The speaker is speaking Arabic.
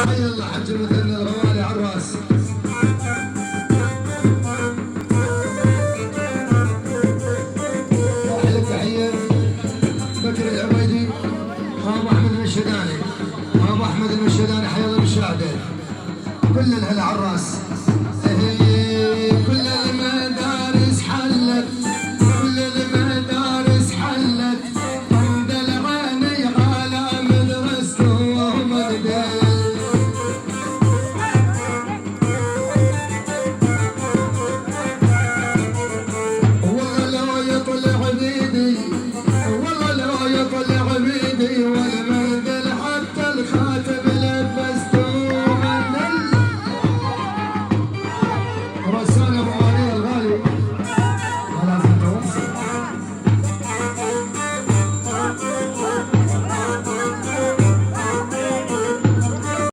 حي الله حج مثل الغوالي على الراس. احلى تحيه بكر العبيدي، ابو احمد المشهداني، ابو احمد المشهداني حي الله بالشهاده، كل الهلا على الراس.